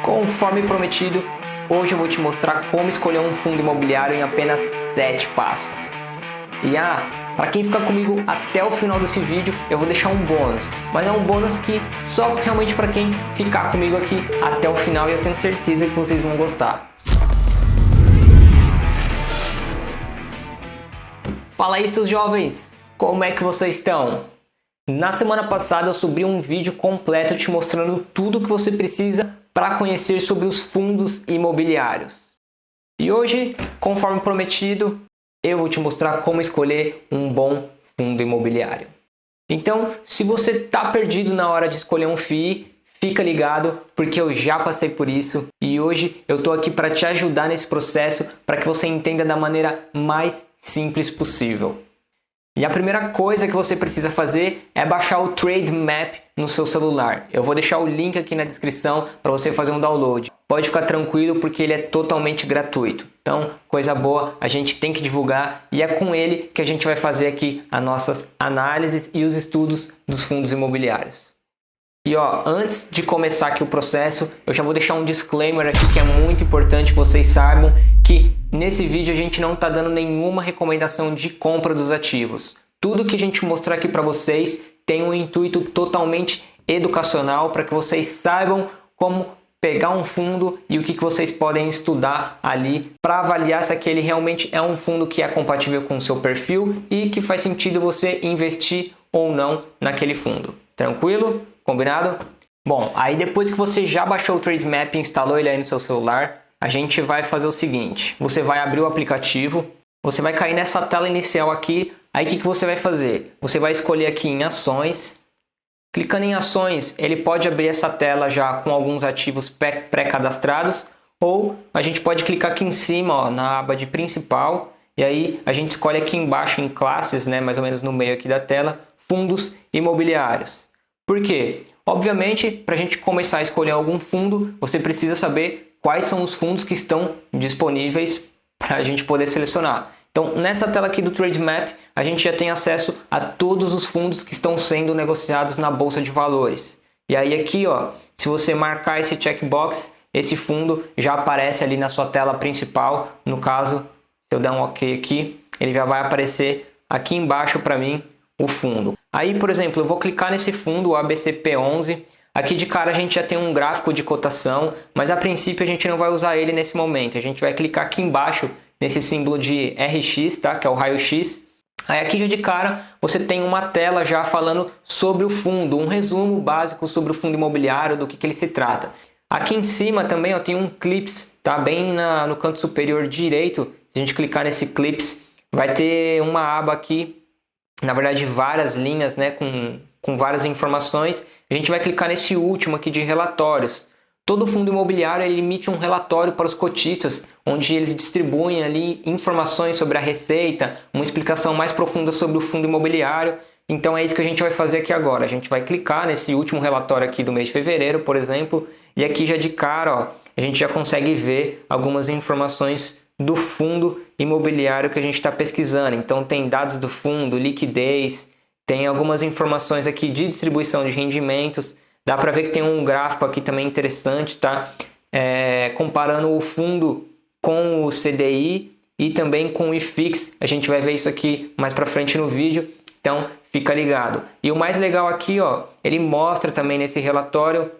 Conforme prometido, hoje eu vou te mostrar como escolher um fundo imobiliário em apenas 7 passos. E para quem ficar comigo até o final desse vídeo, eu vou deixar um bônus. Mas é um bônus que só realmente para quem ficar comigo aqui até o final, e eu tenho certeza que vocês vão gostar. Fala aí, seus jovens! Como é que vocês estão? Na semana passada eu subi um vídeo completo te mostrando tudo o que você precisa para conhecer sobre os fundos imobiliários. E hoje, conforme prometido, eu vou te mostrar como escolher um bom fundo imobiliário. Então, se você está perdido na hora de escolher um FII, fica ligado, porque eu já passei por isso e hoje eu estou aqui para te ajudar nesse processo para que você entenda da maneira mais simples possível. E a primeira coisa que você precisa fazer é baixar o Trademap no seu celular. Eu vou deixar o link aqui na descrição para você fazer um download. Pode ficar tranquilo porque ele é totalmente gratuito. Então, coisa boa, a gente tem que divulgar e é com ele que a gente vai fazer aqui as nossas análises e os estudos dos fundos imobiliários. E antes de começar aqui o processo, eu já vou deixar um disclaimer aqui que é muito importante que vocês saibam que nesse vídeo a gente não está dando nenhuma recomendação de compra dos ativos. Tudo que a gente mostrar aqui para vocês tem um intuito totalmente educacional para que vocês saibam como pegar um fundo e o que vocês podem estudar ali para avaliar se aquele realmente é um fundo que é compatível com o seu perfil e que faz sentido você investir ou não naquele fundo. Tranquilo? Combinado? Bom, aí depois que você já baixou o Trademap e instalou ele aí no seu celular, a gente vai fazer o seguinte. Você vai abrir o aplicativo, você vai cair nessa tela inicial aqui, aí o que você vai fazer? Você vai escolher aqui em ações. Clicando em ações, ele pode abrir essa tela já com alguns ativos pré-cadastrados, ou a gente pode clicar aqui em cima na aba de principal, e aí a gente escolhe aqui embaixo em classes, mais ou menos no meio aqui da tela, fundos imobiliários. Por quê? Obviamente, para a gente começar a escolher algum fundo, você precisa saber quais são os fundos que estão disponíveis para a gente poder selecionar. Então, nessa tela aqui do Trademap, a gente já tem acesso a todos os fundos que estão sendo negociados na Bolsa de Valores. E aí aqui, se você marcar esse checkbox, esse fundo já aparece ali na sua tela principal. No caso, se eu der um OK aqui, ele já vai aparecer aqui embaixo para mim o fundo. Aí, por exemplo, eu vou clicar nesse fundo, o ABCP11. Aqui de cara a gente já tem um gráfico de cotação, mas a princípio a gente não vai usar ele nesse momento. A gente vai clicar aqui embaixo nesse símbolo de RX, tá? Que é o raio-x. Aí aqui já de cara você tem uma tela já falando sobre o fundo, um resumo básico sobre o fundo imobiliário, do que ele se trata. Aqui em cima também tem um Clips, tá? Bem no canto superior direito. Se a gente clicar nesse Clips, vai ter uma aba aqui, na verdade várias linhas, com várias informações. A gente vai clicar nesse último aqui de relatórios. Todo fundo imobiliário ele emite um relatório para os cotistas, onde eles distribuem ali informações sobre a receita, uma explicação mais profunda sobre o fundo imobiliário. Então é isso que a gente vai fazer aqui agora. A gente vai clicar nesse último relatório aqui do mês de fevereiro, por exemplo, e aqui já de cara, a gente já consegue ver algumas informações do fundo imobiliário que a gente está pesquisando. Então tem dados do fundo, liquidez, tem algumas informações aqui de distribuição de rendimentos. Dá para ver que tem um gráfico aqui também interessante, tá? Comparando o fundo com o CDI e também com o IFIX. A gente vai ver isso aqui mais para frente no vídeo, então fica ligado. E o mais legal aqui, ele mostra também nesse relatório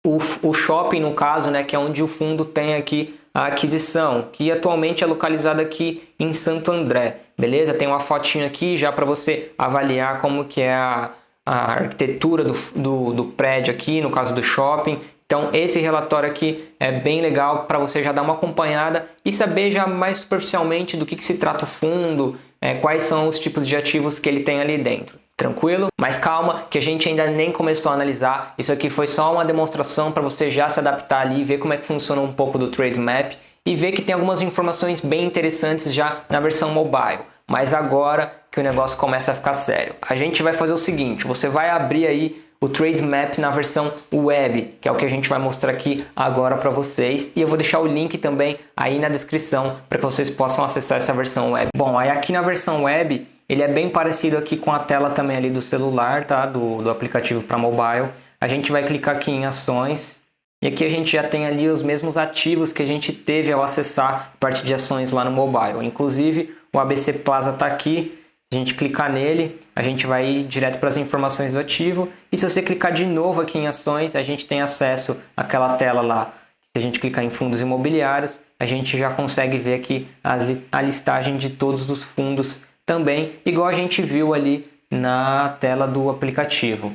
o shopping, no caso, que é onde o fundo tem aqui a aquisição, que atualmente é localizada aqui em Santo André, beleza? Tem uma fotinha aqui já para você avaliar como que é a arquitetura do prédio aqui, no caso do shopping. Então esse relatório aqui é bem legal para você já dar uma acompanhada e saber já mais superficialmente do que se trata o fundo, quais são os tipos de ativos que ele tem ali dentro. Tranquilo? Mas calma, que a gente ainda nem começou a analisar. Isso aqui foi só uma demonstração para você já se adaptar ali, ver como é que funciona um pouco do Trademap e ver que tem algumas informações bem interessantes já na versão mobile. Mas agora que o negócio começa a ficar sério, a gente vai fazer o seguinte: você vai abrir aí o Trademap na versão web, que é o que a gente vai mostrar aqui agora para vocês, e eu vou deixar o link também aí na descrição para que vocês possam acessar essa versão web. Bom, aí aqui na versão web ele é bem parecido aqui com a tela também ali do celular, tá? Do aplicativo para mobile. A gente vai clicar aqui em ações E aqui a gente já tem ali os mesmos ativos que a gente teve ao acessar a parte de ações lá no mobile. Inclusive o ABC Plaza está aqui. Se a gente clicar nele, a gente vai ir direto para as informações do ativo. E se você clicar de novo aqui em ações, a gente tem acesso àquela tela lá. Se a gente clicar em fundos imobiliários, a gente já consegue ver aqui a listagem de todos os fundos também, igual a gente viu ali na tela do aplicativo.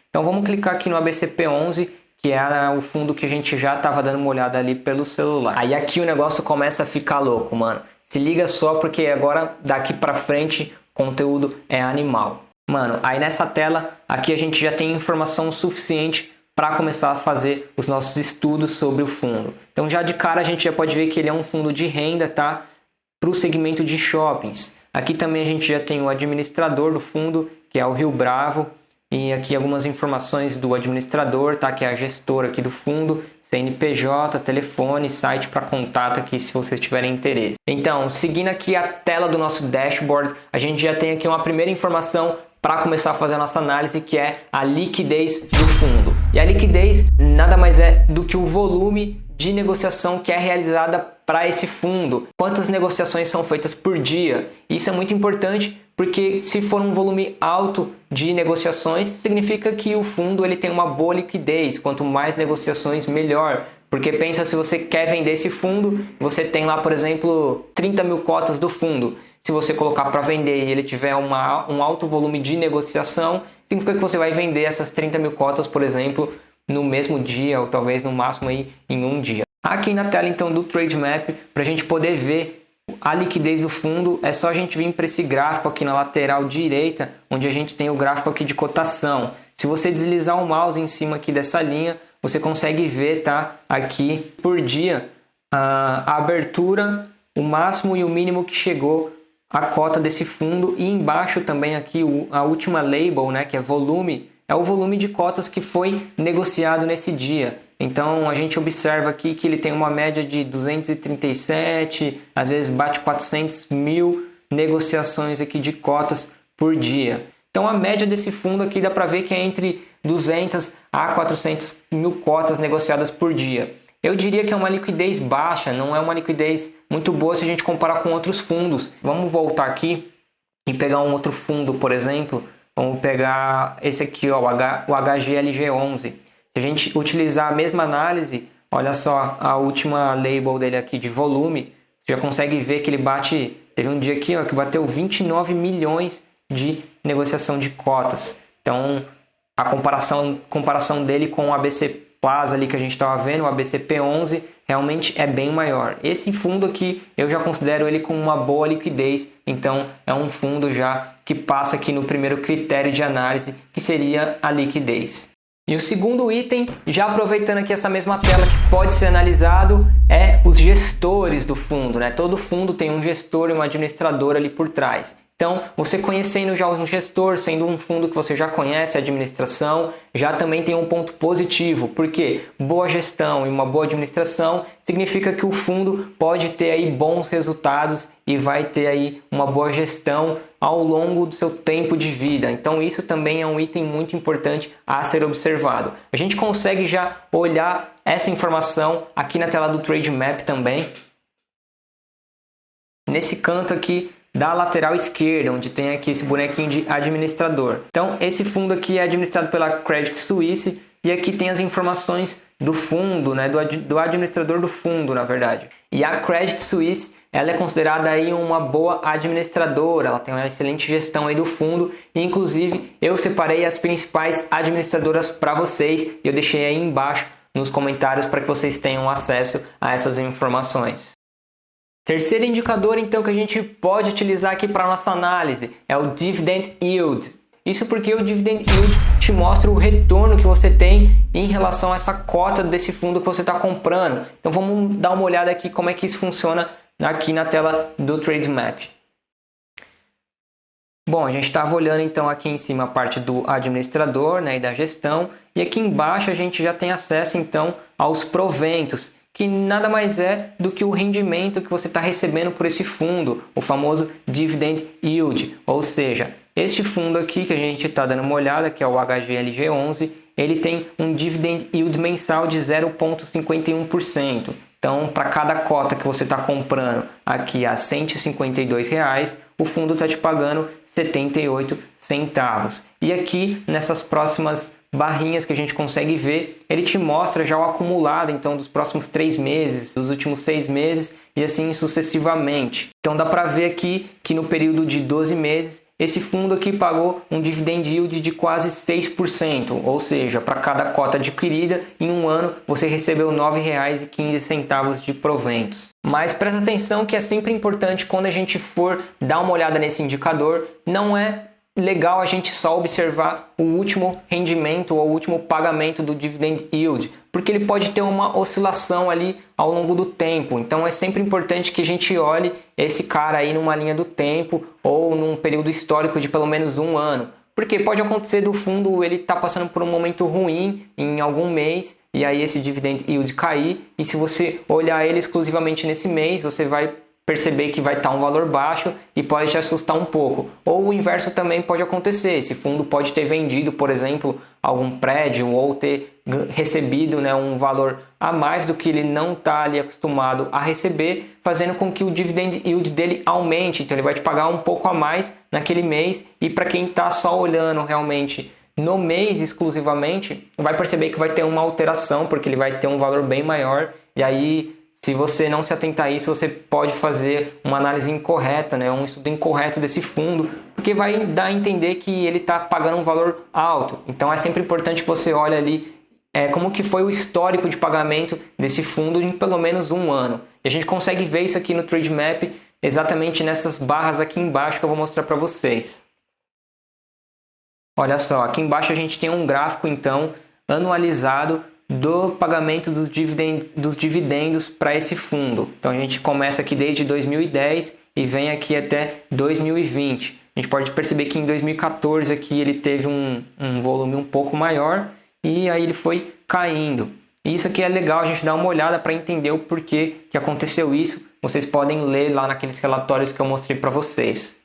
Então vamos clicar aqui no ABCP11, que era o fundo que a gente já estava dando uma olhada ali pelo celular. Aí aqui o negócio começa a ficar louco, mano. Se liga só, porque agora daqui para frente conteúdo é animal. Mano, aí nessa tela aqui a gente já tem informação suficiente para começar a fazer os nossos estudos sobre o fundo. Então já de cara a gente já pode ver que ele é um fundo de renda, tá? Para o segmento de shoppings. Aqui também a gente já tem o administrador do fundo, que é o Rio Bravo. E aqui algumas informações do administrador, tá? Que é a gestora aqui do fundo, CNPJ, telefone, site para contato aqui se vocês tiverem interesse. Então, seguindo aqui a tela do nosso dashboard, a gente já tem aqui uma primeira informação para começar a fazer a nossa análise, que é a liquidez do fundo. E a liquidez nada mais é do que o volume de negociação que é realizada para esse fundo. Quantas negociações são feitas por dia? Isso é muito importante porque se for um volume alto de negociações, significa que o fundo ele tem uma boa liquidez. Quanto mais negociações, melhor. Porque pensa, se você quer vender esse fundo, você tem lá, por exemplo, 30 mil cotas do fundo. Se você colocar para vender e ele tiver um alto volume de negociação, significa que você vai vender essas 30 mil cotas, por exemplo, no mesmo dia ou talvez no máximo aí em um dia. Aqui na tela então do Trade Map, para a gente poder ver a liquidez do fundo, é só a gente vir para esse gráfico aqui na lateral direita, onde a gente tem o gráfico aqui de cotação. Se você deslizar o mouse em cima aqui dessa linha, você consegue ver, tá, aqui por dia a abertura, o máximo e o mínimo que chegou a cota desse fundo, e embaixo também aqui a última label, né, que é volume, é o volume de cotas que foi negociado nesse dia. Então a gente observa aqui que ele tem uma média de 237, às vezes bate 400 mil negociações aqui de cotas por dia. Então a média desse fundo aqui dá para ver que é entre 200 a 400 mil cotas negociadas por dia. Eu diria que é uma liquidez baixa, não é uma liquidez muito boa se a gente comparar com outros fundos. Vamos voltar aqui e pegar um outro fundo, por exemplo. Vamos pegar esse aqui, ó, o HGLG11. Se a gente utilizar a mesma análise, olha só a última label dele aqui de volume, você já consegue ver que ele bate, teve um dia aqui, ó, que bateu 29 milhões de negociação de cotas. Então a comparação dele com o ABC Plaza ali que a gente estava vendo, o ABCP11, realmente é bem maior. Esse fundo aqui eu já considero ele com uma boa liquidez, então é um fundo já que passa aqui no primeiro critério de análise, que seria a liquidez. E o segundo item, já aproveitando aqui essa mesma tela que pode ser analisado, é os gestores do fundo, né? Todo fundo tem um gestor e um administrador ali por trás. Então, você conhecendo já um gestor, sendo um fundo que você já conhece a administração, já também tem um ponto positivo, porque boa gestão e uma boa administração significa que o fundo pode ter aí bons resultados e vai ter aí uma boa gestão ao longo do seu tempo de vida. Então, isso também é um item muito importante a ser observado. A gente consegue já olhar essa informação aqui na tela do Trade Map também. Nesse canto aqui da lateral esquerda, onde tem aqui esse bonequinho de administrador. Então, esse fundo aqui é administrado pela Credit Suisse e aqui tem as informações do fundo, né, do administrador do fundo, na verdade. E a Credit Suisse, ela é considerada aí uma boa administradora, ela tem uma excelente gestão aí do fundo, e inclusive eu separei as principais administradoras para vocês e eu deixei aí embaixo nos comentários para que vocês tenham acesso a essas informações. Terceiro indicador, então, que a gente pode utilizar aqui para nossa análise é o Dividend Yield. Isso porque o Dividend Yield te mostra o retorno que você tem em relação a essa cota desse fundo que você está comprando. Então vamos dar uma olhada aqui como é que isso funciona aqui na tela do Trade Map. Bom, a gente estava olhando então aqui em cima a parte do administrador, né, e da gestão, e aqui embaixo a gente já tem acesso então aos proventos, que nada mais é do que o rendimento que você está recebendo por esse fundo, o famoso Dividend Yield. Ou seja, este fundo aqui que a gente está dando uma olhada, que é o HGLG11, ele tem um dividend yield mensal de 0,51%. Então, para cada cota que você está comprando aqui a R$ 152, o fundo está te pagando 78 centavos. E aqui, nessas próximas barrinhas que a gente consegue ver, ele te mostra já o acumulado então dos próximos 3 meses, dos últimos 6 meses e assim sucessivamente. Então dá para ver aqui que no período de 12 meses, esse fundo aqui pagou um dividend yield de quase 6%, ou seja, para cada cota adquirida, em um ano você recebeu R$ 9,15 de proventos. Mas presta atenção que é sempre importante quando a gente for dar uma olhada nesse indicador, não é legal a gente só observar o último rendimento ou o último pagamento do dividend yield, porque ele pode ter uma oscilação ali ao longo do tempo. Então é sempre importante que a gente olhe esse cara aí numa linha do tempo ou num período histórico de pelo menos um ano, porque pode acontecer do fundo ele tá passando por um momento ruim em algum mês e aí esse dividend yield cair, e se você olhar ele exclusivamente nesse mês, você vai perceber que vai estar um valor baixo e pode te assustar um pouco. Ou o inverso também pode acontecer. Esse fundo pode ter vendido, por exemplo, algum prédio ou ter recebido, né, um valor a mais do que ele não está ali acostumado a receber, fazendo com que o dividend yield dele aumente. Então ele vai te pagar um pouco a mais naquele mês, e para quem está só olhando realmente no mês exclusivamente, vai perceber que vai ter uma alteração, porque ele vai ter um valor bem maior, e aí se você não se atentar a isso, você pode fazer uma análise incorreta, né? Um estudo incorreto desse fundo, porque vai dar a entender que ele está pagando um valor alto. Então é sempre importante que você olhe ali como que foi o histórico de pagamento desse fundo em pelo menos um ano. E a gente consegue ver isso aqui no Trademap, exatamente nessas barras aqui embaixo que eu vou mostrar para vocês. Olha só, aqui embaixo a gente tem um gráfico então anualizado do pagamento dos dividendos para esse fundo. Então a gente começa aqui desde 2010 e vem aqui até 2020. A gente pode perceber que em 2014 aqui ele teve um volume um pouco maior e aí ele foi caindo. E isso aqui é legal a gente dar uma olhada para entender o porquê que aconteceu isso. Vocês podem ler lá naqueles relatórios que eu mostrei para vocês.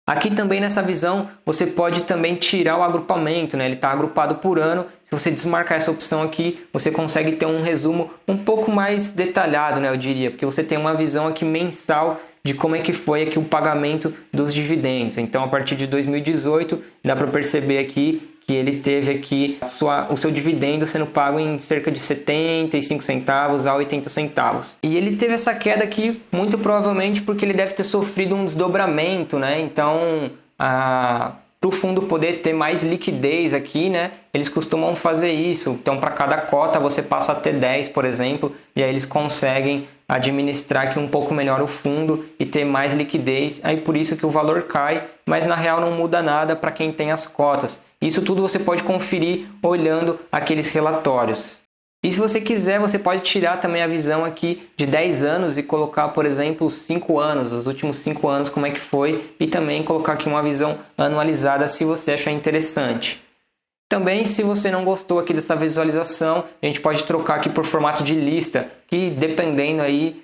Aqui também nessa visão você pode também tirar o agrupamento, né? Ele está agrupado por ano. Se você desmarcar essa opção aqui, você consegue ter um resumo um pouco mais detalhado, né? Eu diria, porque você tem uma visão aqui mensal de como é que foi aqui o pagamento dos dividendos. Então a partir de 2018 dá para perceber aqui que ele teve aqui o seu dividendo sendo pago em cerca de 75 centavos a 80 centavos. E ele teve essa queda aqui muito provavelmente porque ele deve ter sofrido um desdobramento, né? Então, para o fundo poder ter mais liquidez aqui, né? Eles costumam fazer isso. Então, para cada cota você passa a ter 10, por exemplo, e aí eles conseguem administrar aqui um pouco melhor o fundo e ter mais liquidez. Aí por isso que o valor cai, mas na real não muda nada para quem tem as cotas. Isso tudo você pode conferir olhando aqueles relatórios. E se você quiser, você pode tirar também a visão aqui de 10 anos e colocar, por exemplo, 5 anos, os últimos 5 anos, como é que foi, e também colocar aqui uma visão anualizada se você achar interessante. Também, se você não gostou aqui dessa visualização, a gente pode trocar aqui por formato de lista, que dependendo aí,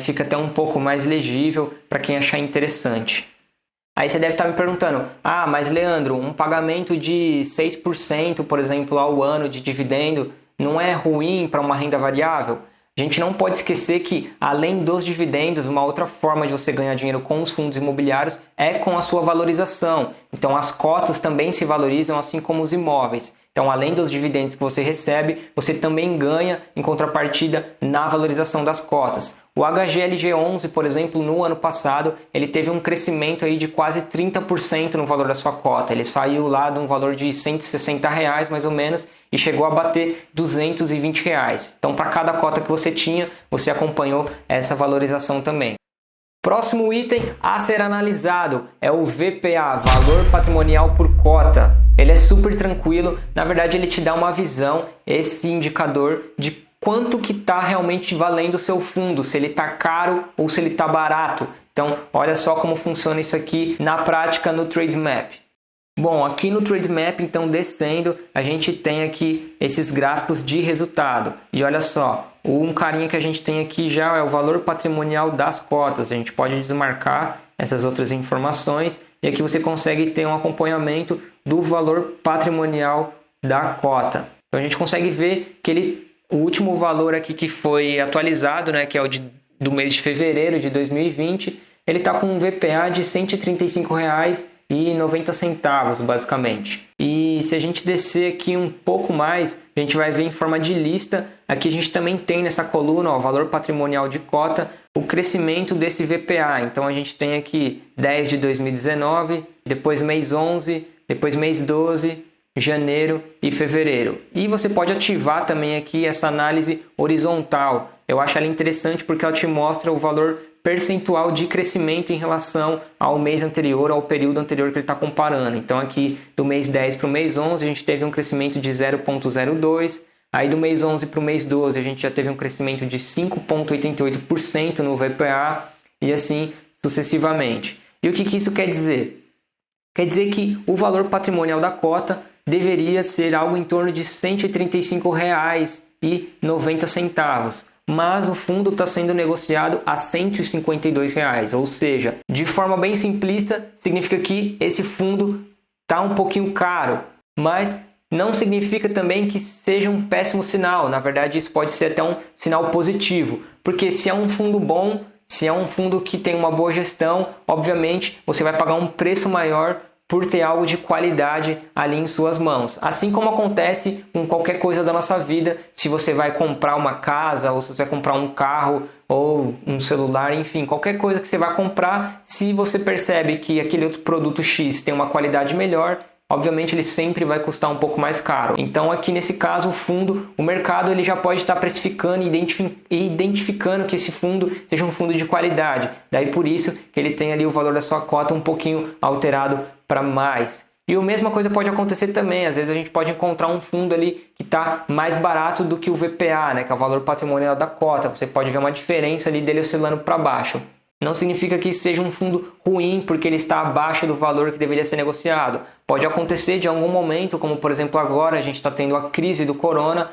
fica até um pouco mais legível para quem achar interessante. Aí você deve estar me perguntando, mas Leandro, um pagamento de 6%, por exemplo, ao ano de dividendo, não é ruim para uma renda variável? A gente não pode esquecer que, além dos dividendos, uma outra forma de você ganhar dinheiro com os fundos imobiliários é com a sua valorização. Então, as cotas também se valorizam, assim como os imóveis. Então, além dos dividendos que você recebe, você também ganha em contrapartida na valorização das cotas. O HGLG11, por exemplo, no ano passado, ele teve um crescimento aí de quase 30% no valor da sua cota. Ele saiu lá de um valor de R$ 160 mais ou menos e chegou a bater R$ 220. Então, para cada cota que você tinha, você acompanhou essa valorização também. Próximo item a ser analisado é o VPA, Valor Patrimonial por Cota. Ele é super tranquilo, na verdade ele te dá uma visão, esse indicador de quanto que está realmente valendo o seu fundo, se ele está caro ou se ele está barato. Então, olha só como funciona isso aqui na prática no Trademap. Bom, aqui no Trademap, então descendo, a gente tem aqui esses gráficos de resultado. E olha só, um carinha que a gente tem aqui já é o valor patrimonial das cotas. A gente pode desmarcar essas outras informações e aqui você consegue ter um acompanhamento do valor patrimonial da cota. Então a gente consegue ver que o último valor aqui que foi atualizado, né, que é o do mês de fevereiro de 2020, ele está com um VPA de R$ 135,90 basicamente. E se a gente descer aqui um pouco mais, a gente vai ver em forma de lista. Aqui a gente também tem nessa coluna, ó, valor patrimonial de cota, o crescimento desse VPA. Então a gente tem aqui 10 de 2019, depois mês 11, depois mês 12, janeiro e fevereiro. E você pode ativar também aqui essa análise horizontal. Eu acho ela interessante porque ela te mostra o valor percentual de crescimento em relação ao mês anterior, ao período anterior que ele está comparando. Então aqui do mês 10 para o mês 11 a gente teve um crescimento de 0,02%, aí do mês 11 para o mês 12 a gente já teve um crescimento de 5,88% no VPA e assim sucessivamente. E o que isso quer dizer? Quer dizer que o valor patrimonial da cota deveria ser algo em torno de R$ 135,90, mas o fundo está sendo negociado a R$ 152, ou seja, de forma bem simplista, significa que esse fundo está um pouquinho caro, mas não significa também que seja um péssimo sinal. Na verdade, isso pode ser até um sinal positivo, porque se é um fundo bom, se é um fundo que tem uma boa gestão, obviamente você vai pagar um preço maior por ter algo de qualidade ali em suas mãos. Assim como acontece com qualquer coisa da nossa vida, se você vai comprar uma casa, ou se você vai comprar um carro, ou um celular, enfim, qualquer coisa que você vai comprar, se você percebe que aquele outro produto X tem uma qualidade melhor, obviamente ele sempre vai custar um pouco mais caro. Então aqui nesse caso o mercado ele já pode estar precificando e identificando que esse fundo seja um fundo de qualidade. Daí por isso que ele tem ali o valor da sua cota um pouquinho alterado para mais. E a mesma coisa pode acontecer também. Às vezes a gente pode encontrar um fundo ali que está mais barato do que o VPA, né, que é o valor patrimonial da cota. Você pode ver uma diferença ali dele oscilando para baixo. Não significa que isso seja um fundo ruim porque ele está abaixo do valor que deveria ser negociado. Pode acontecer de algum momento, como por exemplo agora a gente está tendo a crise do corona,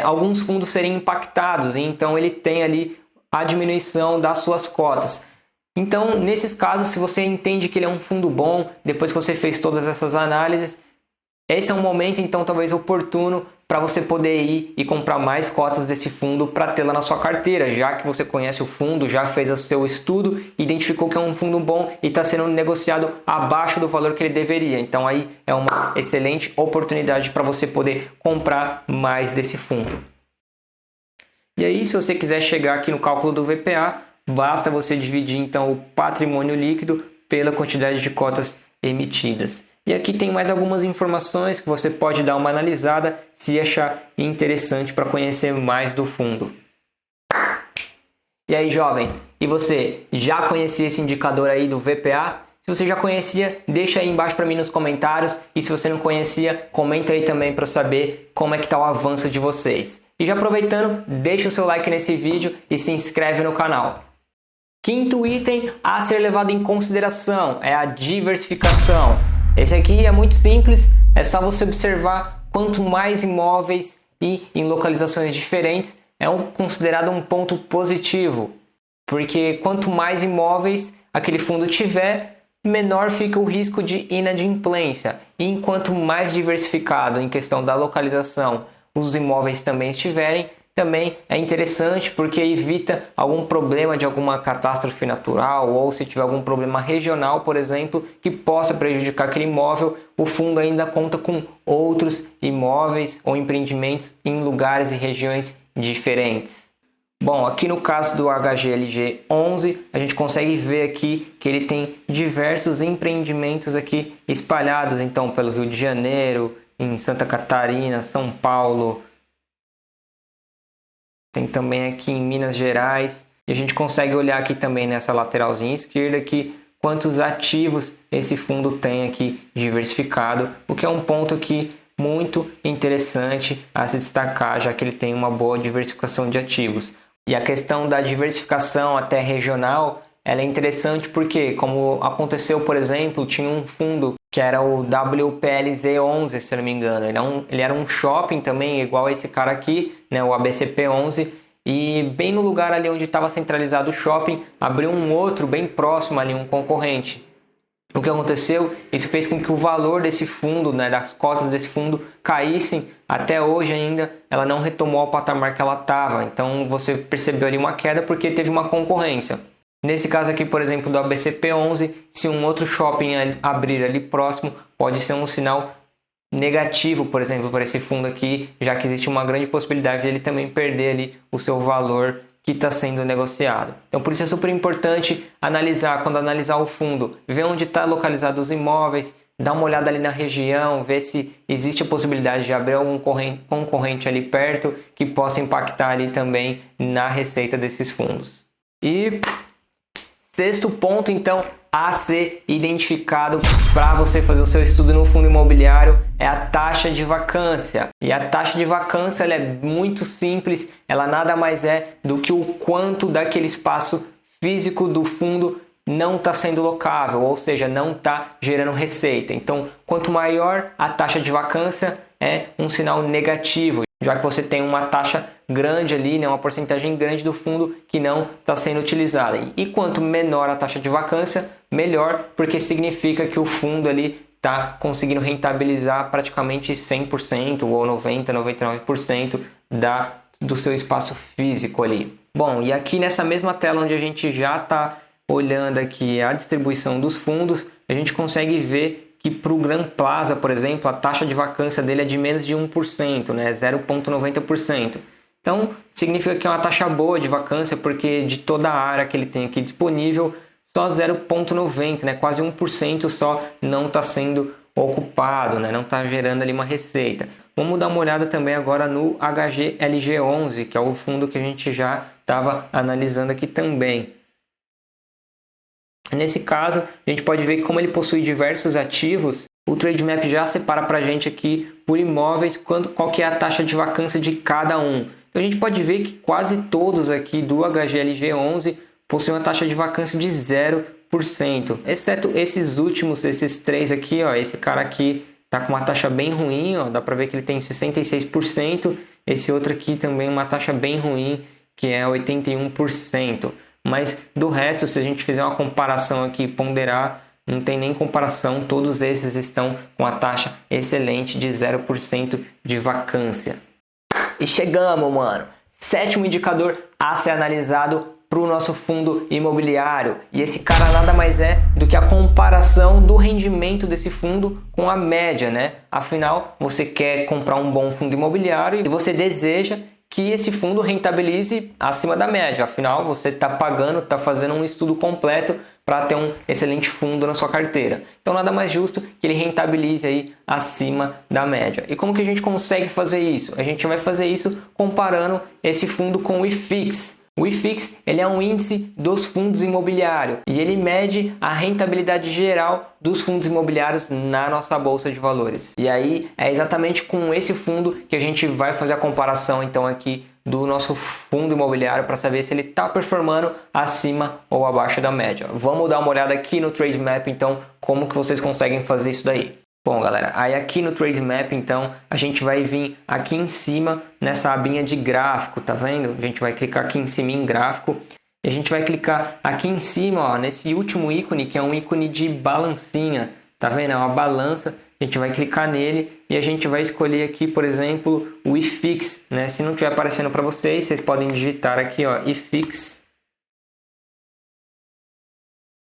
alguns fundos serem impactados e então ele tem ali a diminuição das suas cotas. Então, nesses casos, se você entende que ele é um fundo bom, depois que você fez todas essas análises, esse é um momento, então, talvez oportuno para você poder ir e comprar mais cotas desse fundo para tê-la na sua carteira, já que você conhece o fundo, já fez o seu estudo, identificou que é um fundo bom e está sendo negociado abaixo do valor que ele deveria. Então, aí é uma excelente oportunidade para você poder comprar mais desse fundo. E aí, se você quiser chegar aqui no cálculo do VPA, basta você dividir então o patrimônio líquido pela quantidade de cotas emitidas. E aqui tem mais algumas informações que você pode dar uma analisada se achar interessante para conhecer mais do fundo. E aí, jovem, e você já conhecia esse indicador aí do VPA? Se você já conhecia, deixa aí embaixo para mim nos comentários. E se você não conhecia, comenta aí também para eu saber como é que está o avanço de vocês. E já aproveitando, deixa o seu like nesse vídeo e se inscreve no canal. Quinto item a ser levado em consideração é a diversificação. Esse aqui é muito simples, é só você observar quanto mais imóveis e em localizações diferentes considerado um ponto positivo. Porque quanto mais imóveis aquele fundo tiver, menor fica o risco de inadimplência. E enquanto mais diversificado em questão da localização os imóveis também estiverem, também é interessante porque evita algum problema de alguma catástrofe natural ou se tiver algum problema regional, por exemplo, que possa prejudicar aquele imóvel, o fundo ainda conta com outros imóveis ou empreendimentos em lugares e regiões diferentes. Bom, aqui no caso do HGLG 11, a gente consegue ver aqui que ele tem diversos empreendimentos aqui espalhados então pelo Rio de Janeiro, em Santa Catarina, São Paulo, tem também aqui em Minas Gerais. E a gente consegue olhar aqui também nessa lateralzinha esquerda aqui quantos ativos esse fundo tem aqui diversificado, o que é um ponto aqui muito interessante a se destacar, já que ele tem uma boa diversificação de ativos. E a questão da diversificação até regional, ela é interessante porque, como aconteceu, por exemplo, tinha um fundo que era o WPLZ11, se eu não me engano. Ele era um shopping também, igual esse cara aqui, né, o ABCP11. E bem no lugar ali onde estava centralizado o shopping, abriu um outro bem próximo ali, um concorrente. O que aconteceu? Isso fez com que o valor desse fundo, né, das cotas desse fundo caíssem. Até hoje ainda ela não retomou ao patamar que ela estava. Então você percebeu ali uma queda porque teve uma concorrência. Nesse caso aqui, por exemplo, do ABCP11, se um outro shopping abrir ali próximo, pode ser um sinal negativo, por exemplo, para esse fundo aqui, já que existe uma grande possibilidade de ele também perder ali o seu valor que está sendo negociado. Então, por isso é super importante analisar, quando analisar o fundo, ver onde está localizado os imóveis, dar uma olhada ali na região, ver se existe a possibilidade de abrir algum concorrente ali perto que possa impactar ali também na receita desses fundos. E sexto ponto, então, a ser identificado para você fazer o seu estudo no fundo imobiliário é a taxa de vacância. E a taxa de vacância ela é muito simples, ela nada mais é do que o quanto daquele espaço físico do fundo não está sendo locável, ou seja, não está gerando receita. Então, quanto maior a taxa de vacância, é um sinal negativo, já que você tem uma taxa grande ali, né, uma porcentagem grande do fundo que não está sendo utilizada. E quanto menor a taxa de vacância, melhor, porque significa que o fundo ali está conseguindo rentabilizar praticamente 100% ou 90%, 99% do seu espaço físico ali. Bom, e aqui nessa mesma tela onde a gente já está olhando aqui a distribuição dos fundos, a gente consegue ver que para o Gran Plaza, por exemplo, a taxa de vacância dele é de menos de 1%, né? 0,90%. Então, significa que é uma taxa boa de vacância, porque de toda a área que ele tem aqui disponível, só 0,90%, né? Quase 1% só não está sendo ocupado, né? Não está gerando ali uma receita. Vamos dar uma olhada também agora no HGLG11, que é o fundo que a gente já estava analisando aqui também. Nesse caso, a gente pode ver que como ele possui diversos ativos, o Trademap já separa para a gente aqui por imóveis qual que é a taxa de vacância de cada um. Então a gente pode ver que quase todos aqui do HGLG11 possuem uma taxa de vacância de 0%, exceto esses últimos, esses três aqui, ó, esse cara aqui está com uma taxa bem ruim, ó, dá para ver que ele tem 66%, esse outro aqui também uma taxa bem ruim, que é 81%. Mas do resto, se a gente fizer uma comparação aqui, ponderar, não tem nem comparação, todos esses estão com a taxa excelente de 0% de vacância. E chegamos, mano! Sétimo indicador a ser analisado para o nosso fundo imobiliário. E esse cara nada mais é do que a comparação do rendimento desse fundo com a média, né? Afinal, você quer comprar um bom fundo imobiliário e você deseja que esse fundo rentabilize acima da média. Afinal, você está pagando, está fazendo um estudo completo para ter um excelente fundo na sua carteira. Então, nada mais justo que ele rentabilize aí acima da média. E como que a gente consegue fazer isso? A gente vai fazer isso comparando esse fundo com o IFIX. O IFIX ele é um índice dos fundos imobiliários e ele mede a rentabilidade geral dos fundos imobiliários na nossa bolsa de valores. E aí é exatamente com esse fundo que a gente vai fazer a comparação então aqui do nosso fundo imobiliário para saber se ele está performando acima ou abaixo da média. Vamos dar uma olhada aqui no Trademap então como que vocês conseguem fazer isso daí. Bom, galera, aí aqui no Trademap, então, a gente vai vir aqui em cima nessa abinha de gráfico, tá vendo? A gente vai clicar aqui em cima em gráfico e a gente vai clicar aqui em cima, ó, nesse último ícone, que é um ícone de balancinha, tá vendo? É uma balança, a gente vai clicar nele e a gente vai escolher aqui, por exemplo, o IFIX, né? Se não estiver aparecendo para vocês, vocês podem digitar aqui, ó, IFIX.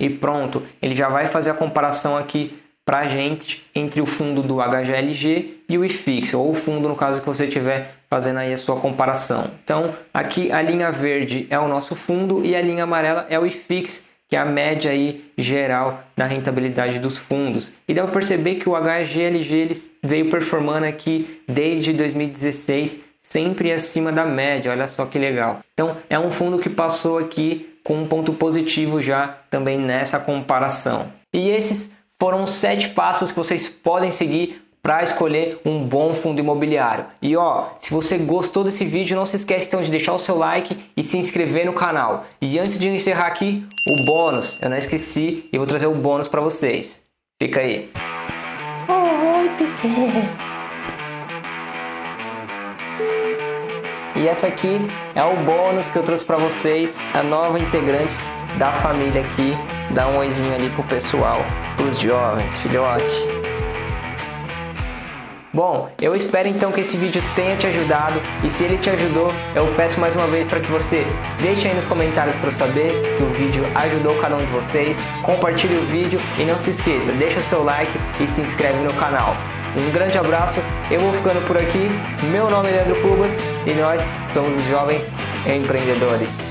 E pronto, ele já vai fazer a comparação aqui para a gente entre o fundo do HGLG e o IFIX, ou o fundo no caso que você estiver fazendo aí a sua comparação. Então aqui a linha verde é o nosso fundo e a linha amarela é o IFIX, que é a média aí geral da rentabilidade dos fundos. E dá para perceber que o HGLG ele veio performando aqui desde 2016, sempre acima da média, olha só que legal. Então é um fundo que passou aqui com um ponto positivo já também nessa comparação. E esses foram 7 passos que vocês podem seguir para escolher um bom fundo imobiliário. E ó, se você gostou desse vídeo, não se esquece então de deixar o seu like e se inscrever no canal. E antes de encerrar aqui, o bônus, eu não esqueci e vou trazer o bônus para vocês. Fica aí. Oi, Piquet. E essa aqui é o bônus que eu trouxe para vocês, a nova integrante da família aqui Dá um oizinho ali pro pessoal, pros jovens, filhote. Bom, eu espero então que esse vídeo tenha te ajudado, e se ele te ajudou, eu peço mais uma vez para que você deixe aí nos comentários para eu saber que o vídeo ajudou cada um de vocês, compartilhe o vídeo e não se esqueça, deixa o seu like e se inscreve no canal. Um grande abraço, eu vou ficando por aqui, meu nome é Leandro Cubas e nós somos os Jovens Empreendedores.